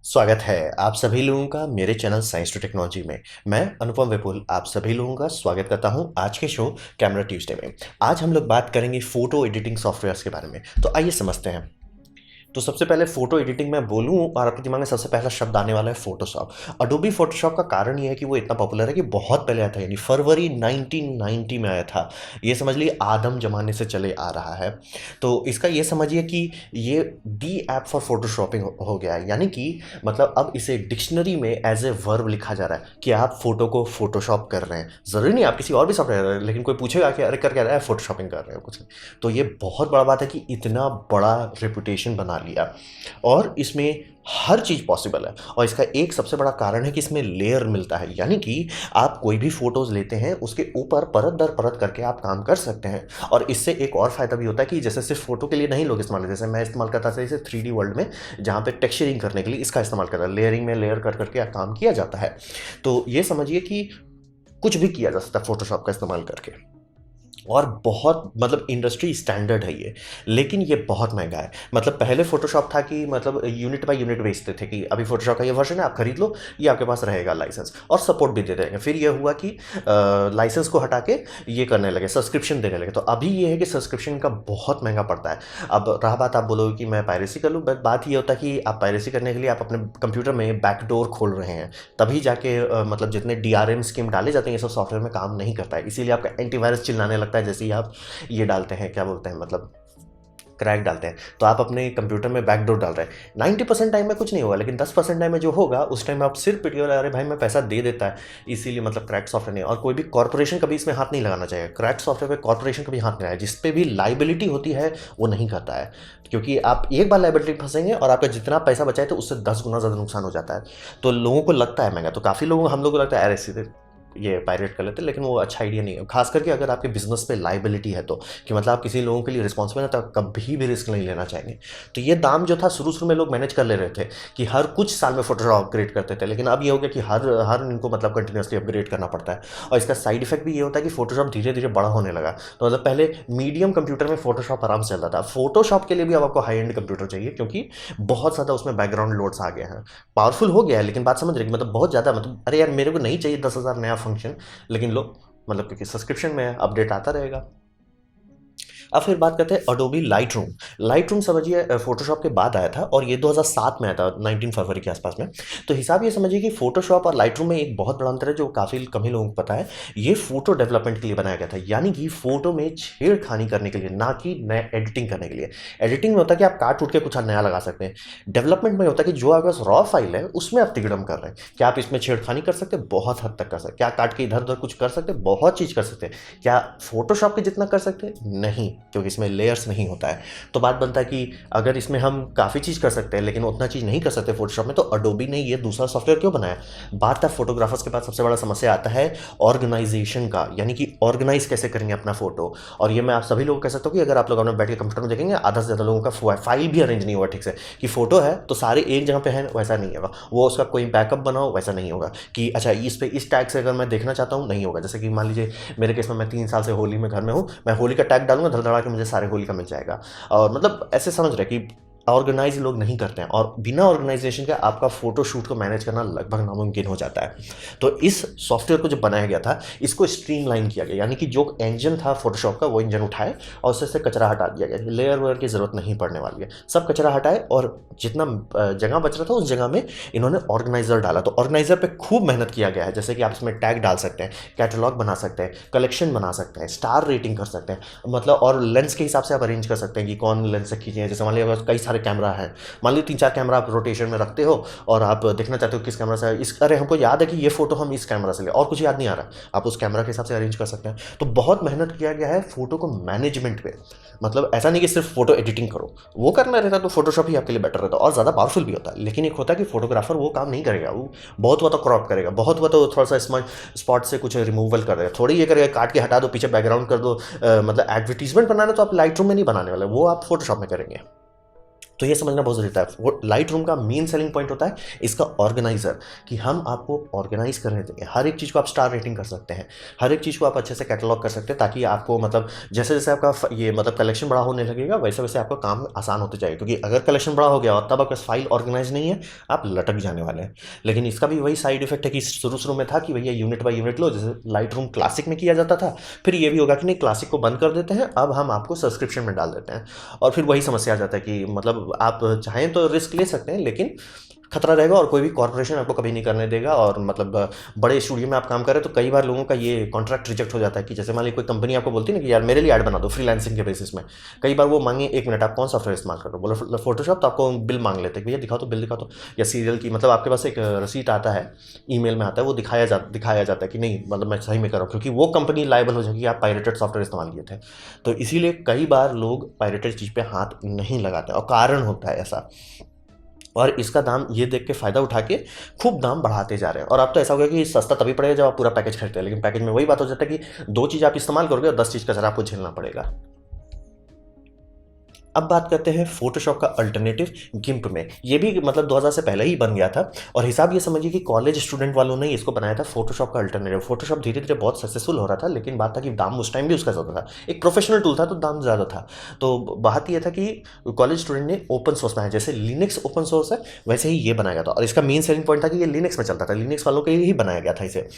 स्वागत है आप सभी लोगों का मेरे चैनल साइंस टू टेक्नोलॉजी में। मैं अनुपम विपुल आप सभी लोगों का स्वागत करता हूं आज के शो कैमरा ट्यूसडे में। आज हम लोग बात करेंगे फोटो एडिटिंग सॉफ्टवेयर्स के बारे में। तो आइए समझते हैं। तो सबसे पहले फोटो एडिटिंग में बोलूं और आपके दिमाग में सबसे पहला शब्द आने वाला है फोटोशॉप। अडोबी फोटोशॉप का कारण ये है कि वो इतना पॉपुलर है कि बहुत पहले आया था, यानी फरवरी 1990 में आया था। ये समझ लिए आदम जमाने से चले आ रहा है। तो इसका ये समझिए कि ये दी ऐप फॉर फोटोशॉपिंग हो गया है, यानी कि मतलब अब इसे डिक्शनरी में एज ए वर्ब लिखा जा रहा है कि आप फोटो को फोटोशॉप कर रहे हैं। ज़रूरी नहीं आप किसी और भी सॉफ्टवेयर, लेकिन कोई पूछेगा कि अरे कर क्या रहा है, फोटोशॉपिंग कर रहे हो कुछ। तो ये बहुत बड़ा बात है कि इतना बड़ा रेपुटेशन बना लिया और इसमें हर चीज़ पॉसिबल है। और इसका एक सबसे बड़ा कारण है कि इसमें लेयर मिलता है, यानी कि आप कोई भी फोटोज़ लेते हैं उसके ऊपर परत दर परत करके आप काम कर सकते हैं। और इससे एक और फ़ायदा भी होता है कि जैसे सिर्फ फोटो के लिए नहीं लोग इस्तेमाल करते, जैसे मैं इस्तेमाल करता था इसे 3D वर्ल्ड में, जहाँ पे टेक्सचरिंग करने के लिए इसका इस्तेमाल करता है। लेयरिंग में लेयर कर करके काम किया जाता है। तो ये समझिए कि कुछ भी किया जा सकता है फोटोशॉप का इस्तेमाल करके। और बहुत मतलब इंडस्ट्री स्टैंडर्ड है ये, लेकिन ये बहुत महंगा है। मतलब पहले फोटोशॉप था कि मतलब यूनिट बाय यूनिट बेचते थे कि अभी फोटोशॉप का ये वर्जन है, आप खरीद लो, ये आपके पास रहेगा लाइसेंस और सपोर्ट भी दे देंगे। फिर ये हुआ कि लाइसेंस को हटा के ये करने लगे, सब्सक्रिप्शन देने लगे। तो अभी ये है कि सब्सक्रिप्शन का बहुत महंगा पड़ता है। अब रहा बात, आप बोलोगे कि मैं पायरेसी कर लूँ, बट बात ये होता है कि आप पायरेसी करने के लिए आप अपने कंप्यूटर में बैकडोर खोल रहे हैं, तभी जाके मतलब जितने DRM स्कीम डाले जाते हैं ये सब सॉफ्टवेयर में काम नहीं करता है। इसीलिए आपका एंटीवायरस चिल्लाने लगता है जैसे ही आप ये डालते हैं, क्या बोलते हैं, मतलब क्रैक डालते हैं। तो आप अपने कंप्यूटर में बैकडोर डाल रहे हैं। 90% टाइम में कुछ नहीं होगा, लेकिन 10% टाइम में जो होगा उस टाइम आप सिर पिटिए, अरे भाई मैं पैसा दे देता है। इसीलिए मतलब क्रैक सॉफ्टवेयर नहीं। और कोई भी कॉर्पोरेशन कभी इसमें हाथ नहीं लगाना चाहिए। क्रैक सॉफ्टवेयर पे कॉर्पोरेशन कभी हाथ नहीं लगाए। जिस पे भी लाइबिलिटी होती है वो नहीं करता है, क्योंकि आप एक बार लाइबिलिटी फंसेंगे और आपका जितना पैसा बचाए तो उससे 10 गुना ज़्यादा नुकसान हो जाता है। तो लोगों को लगता है महंगा, तो काफ़ी लोगों हम लोगों को लगता है अरे सीधे ये पायरेट कर लेते हैं, लेकिन वो अच्छा आइडिया नहीं है। खास करके अगर आपके बिजनेस पे लाइबिलिटी है, तो कि मतलब आप किसी लोगों के लिए रिस्पॉन्सिबल है, तो आप कभी भी रिस्क नहीं लेना चाहेंगे। तो ये दाम जो था शुरू शुरू में लोग मैनेज कर ले रहे थे कि हर कुछ साल में फोटोशॉप अपग्रेड करते थे, लेकिन अब ये हो गया कि हर हर इनको मतलब कंटिन्यूसली अपग्रेड करना पड़ता है। और इसका साइड इफेक्ट भी ये होता है कि फोटोशॉप धीरे धीरे बड़ा होने लगा। तो मतलब पहले मीडियम कंप्यूटर में फोटोशॉप आराम से चलता था। फोटोशॉप के लिए भी अब आपको हाई एंड कंप्यूटर चाहिए, क्योंकि बहुत ज़्यादा उसमें बैकग्राउंड लोड्स आ गए हैं। पावरफुल हो गया है, लेकिन बात समझ रहे कि मतलब बहुत ज़्यादा, मतलब अरे यार मेरे को नहीं चाहिए 10,000 नया फंक्शन, लेकिन लो मतलब क्योंकि सब्सक्रिप्शन में अपडेट आता रहेगा। अब फिर बात करते हैं Adobe light room. Light room समझिए फोटोशॉप के बाद आया था और ये 2007 में आया था, 19 फरवरी के आसपास में। तो हिसाब ये समझिए कि फोटोशॉप और लाइट रूम में एक बहुत बड़ा अंतर है जो काफ़ी कम ही लोगों को पता है। ये फोटो डेवलपमेंट के लिए बनाया गया था, यानी कि फोटो में छेड़खानी करने के लिए, ना कि नए एडिटिंग करने के लिए। एडिटिंग में होता है कि आप काट उठ के कुछ नया लगा सकते हैं। डेवलपमेंट में होता है कि जो आपके पास रॉ फाइल है उसमें आप तिगड़म कर रहे हैं। क्या आप इसमें छेड़खानी कर सकते हैं? बहुत हद तक कर सकते हैं। क्या काट के इधर उधर कुछ कर सकते हैं? बहुत चीज़ कर सकते हैं। क्या फोटोशॉप के जितना कर सकते हैं? नहीं, क्योंकि इसमें लेयर्स नहीं होता है। तो बात बनता है कि अगर इसमें हम काफ़ी चीज़ कर सकते हैं लेकिन उतना चीज़ नहीं कर सकते फोटोशॉप में, तो अडोबी ने ये दूसरा सॉफ्टवेयर क्यों बनाया? बात है फोटोग्राफर्स के पास सबसे बड़ा समस्या आता है ऑर्गेनाइजेशन का, यानी कि ऑर्गेनाइज कैसे करेंगे अपना फोटो। और ये मैं आप सभी लोग कह सकता हूँ कि अगर आप लोग अपने बैठ के कंप्यूटर में देखेंगे, आधा से ज़्यादा लोगों का फाइल भी अरेंज नहीं होगा ठीक से। कि फोटो है तो सारे एक जगह पे हैं, वैसा नहीं होगा। वो उसका कोई बैकअप बनाओ, वैसा नहीं होगा कि अच्छा इस पे इस टैग से अगर मैं देखना चाहता हूँ, नहीं होगा। जैसे कि मान लीजिए मेरे केस में, मैं 3 साल से होली में घर में हूँ, मैं होली का टैग डालूंगा, धड़धड़ा के मुझे सारे होली का मिल जाएगा। और मतलब ऐसे समझ रहे कि ऑर्गेनाइज लोग नहीं करते हैं, और बिना ऑर्गेनाइजेशन के आपका फोटो शूट को मैनेज करना लगभग नामुमकिन हो जाता है। तो इस सॉफ्टवेयर को जो बनाया गया था, इसको स्ट्रीमलाइन किया गया, यानी कि जो इंजन था फोटोशॉप का वो इंजन उठाए और उससे से कचरा हटा दिया गया। लेयर वेयर की जरूरत नहीं पड़ने वाली है, सब कचरा हटाए और जितना जगह बच रहा था उस जगह में इन्होंने ऑर्गेनाइजर डाला। तो ऑर्गेनाइजर पे खूब मेहनत किया गया है। जैसे कि आप इसमें टैग डाल सकते हैं, कैटलॉग बना सकते हैं, कलेक्शन बना सकते हैं, स्टार रेटिंग कर सकते हैं, मतलब और लेंस के हिसाब से आप अरेंज कर सकते हैं कि कौन लेंस से खींचे। जैसे मान लीजिए कई सारे कैमरा है, मान लीजिए 3-4 कैमरा आप रोटेशन में रखते हो और आप देखना चाहते हो किस कैमरा से इस, अरे हमको याद है कि ये फोटो हम इस कैमरा से ले, और कुछ याद नहीं आ रहा, आप उस कैमरा के हिसाब से अरेंज कर सकते हैं। तो बहुत मेहनत किया गया है फोटो को मैनेजमेंट पे। मतलब ऐसा नहीं कि सिर्फ फोटो एडिटिंग करो, वो करना रहता तो फोटोशॉप ही आपके लिए बेटर रहता और ज़्यादा पावरफुल भी होता है। लेकिन एक होता है कि फोटोग्राफर वो काम नहीं करेगा, वो बहुत हुआ तो क्रॉप करेगा, बहुत हुआ तो थोड़ा सा स्पॉट से कुछ रिमूवल कर देगा, थोड़ी ये करेगा काट के हटा दो, पीछे बैकग्राउंड कर दो। मतलब एडवर्टीजमेंट बनाना तो आप लाइट रूम में नहीं बनाने वाले, वो आप फोटोशॉप में करेंगे। तो ये समझना बहुत ज़रूरी है। वो लाइट रूम का मेन सेलिंग पॉइंट होता है इसका ऑर्गेनाइजर, कि हम आपको ऑर्गेनाइज करने देंगे। हर एक चीज़ को आप स्टार रेटिंग कर सकते हैं, हर एक चीज़ को आप अच्छे से कैटलॉग कर सकते हैं, ताकि आपको मतलब जैसे जैसे आपका ये मतलब कलेक्शन बड़ा होने लगेगा वैसे वैसे आपका काम आसान होते जाएगा। क्योंकि अगर कलेक्शन बड़ा हो गया और तब आपका फाइल ऑर्गेनाइज नहीं है, आप लटक जाने वाले हैं। लेकिन इसका भी वही साइड इफेक्ट है कि शुरू शुरू में था कि भैया यूनिट बाय यूनिट लो, जैसे लाइट रूम क्लासिक में किया जाता था। फिर ये भी होगा कि नहीं, क्लासिक को बंद कर देते हैं, अब हम आपको सब्सक्रिप्शन में डाल देते हैं। और फिर वही समस्या आ जाता है कि मतलब आप चाहें तो रिस्क ले सकते हैं, लेकिन खतरा रहेगा और कोई भी कॉर्पोरेशन आपको कभी नहीं करने देगा। और मतलब बड़े स्टूडियो में आप काम कर रहे हैं तो कई बार लोगों का ये कॉन्ट्रैक्ट रिजेक्ट हो जाता है कि जैसे मान लीजिए कोई कंपनी आपको बोलती है ना कि यार मेरे लिए ऐड बना दो फ्रीलांसिंग के बेसिस में। कई बार वो मांगे 1 मिनट आप कौन सॉफ्टवेयर इस्तेमाल कर रहे हो, बोलो फोटोशॉप, तो आपको बिल मांग लेते हैं, भैया दिखाओ तो बिल दिखाओ तो। या सीरियल की मतलब आपके पास एक रसीट आता है, ईमेल में आता है, वो दिखाया जाता है कि नहीं मतलब मैं सही में कर रहा हूँ, क्योंकि वो कंपनी लायबल हो जाएगी आप पायरेटेड सॉफ्टवेयर इस्तेमाल किए थे। तो इसीलिए कई बार लोग पायरेटेड चीज़ पे हाथ नहीं लगाते और कारण होता है ऐसा। और इसका दाम ये देख के फ़ायदा उठा के खूब दाम बढ़ाते जा रहे हैं। और अब तो ऐसा हो गया कि सस्ता तभी पड़ेगा जब आप पूरा पैकेज खरीदते हैं, लेकिन पैकेज में वही बात हो जाता है कि 2 चीज़ आप इस्तेमाल करोगे और 10 चीज़ का ज़रा आपको झेलना पड़ेगा। अब बात करते हैं फोटोशॉप का अल्टरनेटिव गिम्प में। ये भी मतलब 2000 से पहले ही बन गया था, और हिसाब ये समझिए कि कॉलेज स्टूडेंट वालों ने इसको बनाया था फोटोशॉप का अल्टरनेटिव। फोटोशॉप धीरे धीरे बहुत सक्सेसफुल हो रहा था, लेकिन बात था कि दाम उस टाइम भी उसका ज़्यादा था। एक प्रोफेशनल टूल था तो दाम ज़्यादा था। तो बात यह था कि कॉलेज स्टूडेंट ने ओपन सोर्स बनाया, जैसे लिनक्स ओपन सोर्स है वैसे ही ये बनाया था। और इसका मेन सेलिंग पॉइंट था कि ये लिनक्स में चलता था, लिनक्स वालों के लिए ही बनाया गया था इसे।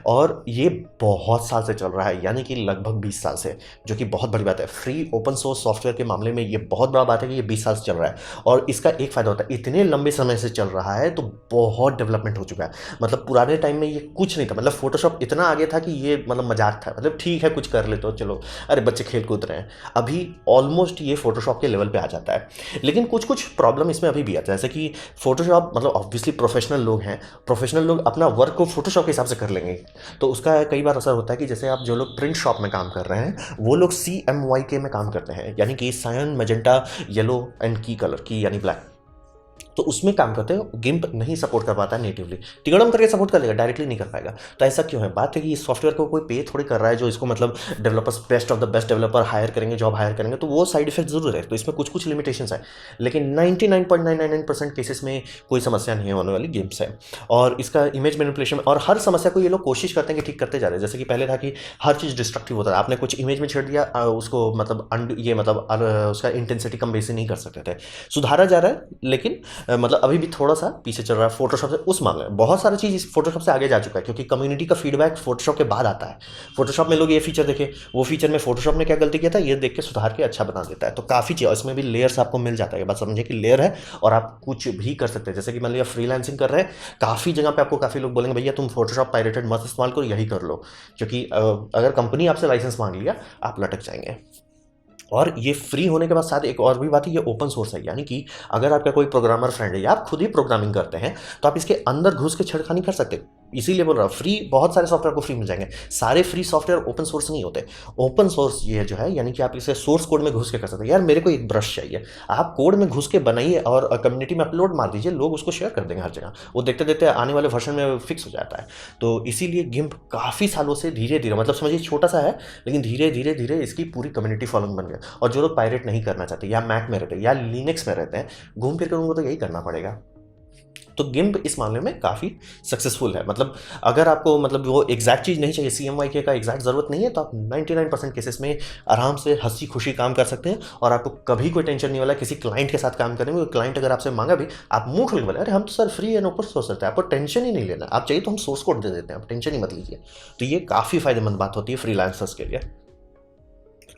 और ये बहुत साल से चल रहा है, यानी कि लगभग 20 साल से, जो कि बहुत बड़ी बात है। फ्री ओपन सोर्स सॉफ्टवेयर के मामले में ये बहुत बड़ा बात है कि ये 20 साल से चल रहा है। और इसका एक फ़ायदा होता है, इतने लंबे समय से चल रहा है तो बहुत डेवलपमेंट हो चुका है। मतलब पुराने टाइम में ये कुछ नहीं था, मतलब फोटोशॉप इतना आगे था कि ये मतलब मजाक था, मतलब ठीक है कुछ कर ले तो चलो, अरे बच्चे खेल कूद रहे हैं। अभी ऑलमोस्ट ये फोटोशॉप के लेवल पे आ जाता है। लेकिन कुछ कुछ प्रॉब्लम इसमें अभी भी आता है, जैसे कि फोटोशॉप मतलब ऑब्वियसली प्रोफेशनल लोग हैं, प्रोफेशनल लोग अपना वर्क को फोटोशॉप के हिसाब से कर लेंगे। तो उसका कई बार असर होता है कि जैसे आप जो लोग प्रिंट शॉप में काम कर रहे हैं वो लोग CMYK में काम करते हैं, यानी कि सायन मैजेंटा येलो एंड की कलर की यानी ब्लैक, तो उसमें काम करते हो। गिम्प नहीं सपोर्ट कर पाता नेटिवली, तिगड़म करके सपोर्ट कर लेगा, डायरेक्टली नहीं कर पाएगा। तो ऐसा क्यों है? बात है कि इस सॉफ्टवेयर को कोई पे थोड़ी कर रहा है जो इसको मतलब developers best of the best developer hire करेंगे, जॉब हायर करेंगे, तो वो साइड इफेक्ट जरूर है। तो इसमें कुछ कुछ लिमिटेशंस है, लेकिन 99.999% केसेस में कोई समस्या नहीं होने वाली गिम्प से। और इसका इमेज मैनिपुलेशन और हर समस्या को ये लोग कोशिश करते हैं कि ठीक करते जा रहे हैं। जैसे कि पहले था कि हर चीज़ डिस्ट्रक्टिव होता था, आपने कुछ इमेज में छेड़ दिया उसको मतलब ये मतलब उसका इंटेंसिटी कम बेसी नहीं कर सकते थे। सुधारा जा रहा है, लेकिन मतलब अभी भी थोड़ा सा पीछे चल रहा है फोटोशॉप से उस मामले में। बहुत सारी चीज़ इस फोटोशॉप से आगे जा चुका है, क्योंकि कम्युनिटी का फीडबैक फोटोशॉप के बाद आता है। फोटोशॉप में लोग ये फीचर देखे, वो फीचर में फोटोशॉप ने क्या गलती किया था, ये देख के सुधार के अच्छा बना देता है। तो काफ़ी चीज़ इसमें भी लेयर्स आपको मिल जाता है, बस समझे कि लेयर है और आप कुछ भी कर सकते हैं। जैसे कि मान लिया फ्रीलांसिंग कर रहे हैं, काफ़ी जगह पे आपको काफ़ी लोग बोलेंगे भैया तुम फोटोशॉप पायरेटेड मत इस्तेमाल करो, यही कर लो, क्योंकि अगर कंपनी आपसे लाइसेंस मांग लिया आप लटक जाएंगे। और ये फ्री होने के बाद साथ एक और भी बात है, ये ओपन सोर्स है, यानी कि अगर आपका कोई प्रोग्रामर फ्रेंड है या आप खुद ही प्रोग्रामिंग करते हैं तो आप इसके अंदर घुस के छेड़खानी कर सकते हैं। इसीलिए बोल रहा हूँ फ्री, बहुत सारे सॉफ्टवेयर को फ्री मिल जाएंगे। सारे फ्री सॉफ्टवेयर ओपन सोर्स नहीं होते। ओपन सोर्स ये जो है यानी कि आप इसे सोर्स कोड में घुस के कर सकते हैं। यार मेरे को एक ब्रश चाहिए, आप कोड में घुस के बनाइए और कम्युनिटी में अपलोड मार दीजिए, लोग उसको शेयर कर देंगे हर जगह, वो देखते देखते आने वाले वर्जन में फिक्स हो जाता है। तो इसीलिए गिम्प काफ़ी सालों से धीरे धीरे, मतलब समझिए छोटा सा है, लेकिन धीरे धीरे धीरे इसकी पूरी कम्युनिटी फॉलोइंग बन गया। और जो लोग पायरेट नहीं करना चाहते या मैक में रहते हैं या लिनक्स में रहते हैं, घूम फिर कर उनको तो यही करना पड़ेगा। तो गिम्प इस मामले में काफ़ी सक्सेसफुल है। मतलब अगर आपको मतलब वो एग्जैक्ट चीज़ नहीं चाहिए, CMYK का एग्जैक्ट ज़रूरत नहीं है, तो आप 99% केसेस में आराम से हंसी खुशी काम कर सकते हैं और आपको कभी कोई टेंशन नहीं वाला किसी क्लाइंट के साथ काम करने में। क्लाइंट अगर आपसे मांगा भी, आप मुंह खोल के बोले अरे हम तो sir free and open source रहते हैं, आपको टेंशन ही नहीं लेना, आप चाहिए तो हम सोर्स कोड दे देते हैं, आप टेंशन ही मत लीजिए। तो ये काफ़ी फायदेमंद बात होती है फ्रीलांसर्स के लिए।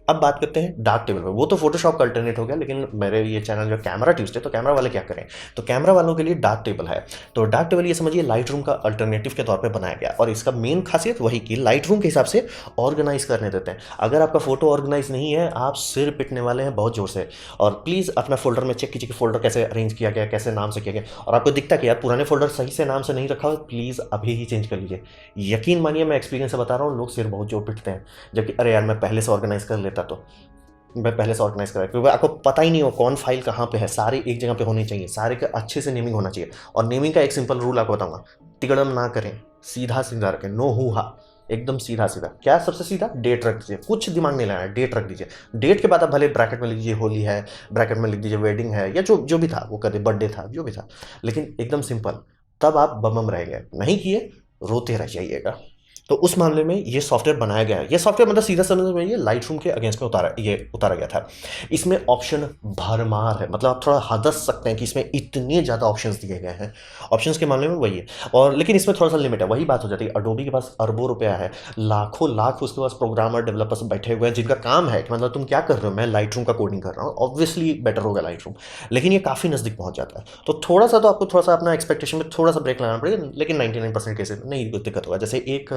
अब बात करते हैं डार्क टेबल पर। वो तो फोटोशॉप का अल्टरनेट हो गया, लेकिन मेरे ये चैनल जो कैमरा ट्यूसडे, तो कैमरा वाले क्या करें, तो कैमरा वालों के लिए डार्क टेबल है। तो डार्क टेबल ये समझिए लाइट रूम का अल्टरनेटिव के तौर पे बनाया गया, और इसका मेन खासियत वही कि लाइट रूम के हिसाब से ऑर्गेनाइज करने देते हैं। अगर आपका फोटो ऑर्गेनाइज नहीं है, आप सिर पिटने वाले हैं बहुत जोर से। और प्लीज़ अपना फोल्डर में चेक कीजिए कि फोल्डर कैसे अरेंज किया गया, कैसे नाम से किया गया, और आपको दिखता कि यार पुराने फोल्डर सही से नाम से नहीं रखा हो, प्लीज़ अभी ही चेंज कर लीजिए। यकीन मानिए मैं एक्सपीरियंस से बता रहा हूँ, लोग सिर बहुत जोर पिटते हैं, जबकि अरे यार मैं पहले से ऑर्गेनाइज कर लेता, तो मैं पहले से ऑर्गेनाइज करा, क्योंकि आपको पता ही नहीं हो कौन फाइल कहाँ पे है, सारे एक जगह पे होने चाहिए, सारे का अच्छे से नेमिंग होना चाहिए। और नेमिंग का एक सिंपल रूल आपको बताऊंगा, तिगड़म ना करें, सीधा सीधा रखें, नो हु हा, एकदम सीधा सीधा। क्या सबसे सीधा? डेट रख दीजिए, कुछ दिमाग नहीं लगाना, डेट रख दीजिए। डेट के बाद आप भले ब्रैकेट में लिख दीजिए होली है, ब्रैकेट में लिख दीजिए वेडिंग है, या जो जो भी था वो कदे बर्थडे था, जो भी था, लेकिन एकदम सिंपल। तब आप बम रहेंगे, नहीं किए रोते रह जाइएगा। तो उस मामले में ये सॉफ्टवेयर बनाया गया है। ये सॉफ्टवेयर मतलब सीधा समझ में ये लाइट रूम के अगेंस्ट में उतारा गया था। इसमें ऑप्शन भरमार है, मतलब आप थोड़ा हदस सकते हैं कि इसमें इतने ज़्यादा ऑप्शंस दिए गए हैं। ऑप्शंस के मामले में वही है, और लेकिन इसमें थोड़ा सा लिमिट है। वही बात हो जाती है, अडोबी के पास अरबों रुपया है, लाखों लाख उसके पास प्रोग्रामर डेवलपर्स बैठे हुए हैं जिनका काम है कि मतलब तुम क्या कर रहे हो, मैं लाइट रूम का कोडिंग कर रहा हूँ, ऑब्वियसली बेटर होगा लाइट रूम, लेकिन ये काफ़ी नज़दीक पहुंच जाता है। तो थोड़ा सा तो आपको थोड़ा सा अपना एक्सपेक्टेशन में थोड़ा सा ब्रेक लगाना पड़ेगा, लेकिन 99% केसेस में नहीं दिक्कत होगा। जैसे एक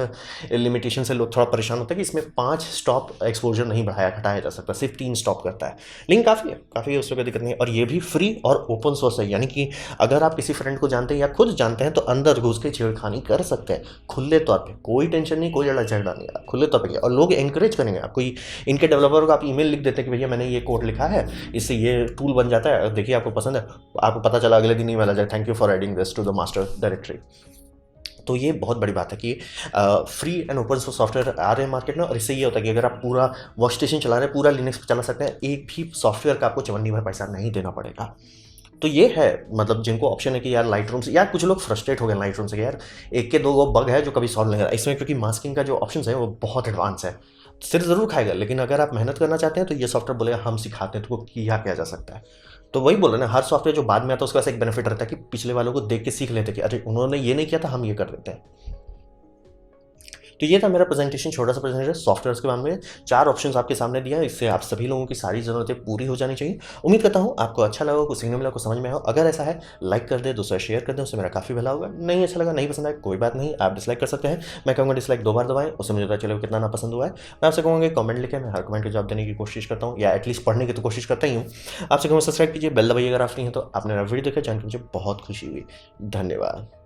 लिमिटेशन से लोग थोड़ा परेशान होते हैं कि इसमें 5 स्टॉप एक्सपोजर नहीं बढ़ाया घटाया जा सकता, सिर्फ 3 स्टॉप करता है, लेकिन काफ़ी है, उससे कोई दिक्कत नहीं है। और ये भी फ्री और ओपन सोर्स है, यानी कि अगर आप किसी फ्रेंड को जानते हैं या खुद जानते हैं तो अंदर घुस के छेड़खानी कर सकते हैं खुले तौर पे, कोई टेंशन नहीं, कोई लड़ा झगड़ा नहीं है, खुले तौर पे। और लोग एनकरेज करेंगे आपको, इनके डेवलपर को आप ईमेल लिख देते हैं कि भैया मैंने ये कोड लिखा है, इससे ये टूल बन जाता है, देखिए आपको पसंद है, आपको पता चला अगले दिन ही मिला जाए thank you for adding this to the master directory. तो ये बहुत बड़ी बात है कि free and open source software आ रहे हैं मार्केट में, और इससे ये होता है कि अगर आप पूरा वर्क स्टेशन चला रहे हैं, पूरा लिनक्स पे चला सकते हैं, एक भी सॉफ्टवेयर का आपको चवन्नी भर पैसा नहीं देना पड़ेगा। तो ये है, मतलब जिनको ऑप्शन है कि यार लाइट रूम से, यार कुछ लोग फ्रस्ट्रेट हो गए लाइट रूम से कि यार एक के दो वो बग है जो कभी सॉल्व नहीं हो रहा इसमें, क्योंकि मास्किंग का जो ऑप्शन है वो बहुत एडवांस है, सिर ज़रूर खाएगा, लेकिन अगर आप मेहनत करना चाहते हैं तो ये सॉफ्टवेयर बोलेगा हम सिखाते हैं तुमको किया जा सकता है। तो वही बोल रहे ना, हर सॉफ्टवेयर जो बाद में आता है उसके पास एक बेनिफिट रहता है कि पिछले वालों को देख के सीख लेते कि अरे उन्होंने ये नहीं किया था, हम ये कर देते हैं। तो ये था मेरा प्रेजेंटेशन, छोटा सा प्रेजेंटेशन सॉफ्टवेयर के बारे में। 4 ऑप्शंस आपके सामने दिया है, इससे आप सभी लोगों की सारी ज़रूरतें पूरी हो जानी चाहिए। उम्मीद करता हूँ आपको अच्छा लगा, कुछ सीखने मिला, कुछ समझ में आया। अगर ऐसा है लाइक कर दे, दूसरा शेयर कर दें, उससे मेरा काफ़ी भला होगा। नहीं अच्छा लगा, नहीं पसंद आया, कोई बात नहीं, आप डिसलाइक कर सकते हैं। मैं कहूँगा डिसलाइक 2 बार दबाएं, उससे मुझे पता चलेगा कितना ना पसंद हुआ है। मैं आपसे कहूँगा कमेंट लिखें, मैं हर कमेंट का जवाब देने की कोशिश करता हूँ, या एटलीस्ट पढ़ने की तो कोशिश करता ही हूँ। आपसे कहूँगा सब्सक्राइब कीजिए, बेल दबाइए अगर आप नहीं है तो। आपने मेरा वीडियो देखा, जान के मुझे बहुत खुशी हुई। धन्यवाद।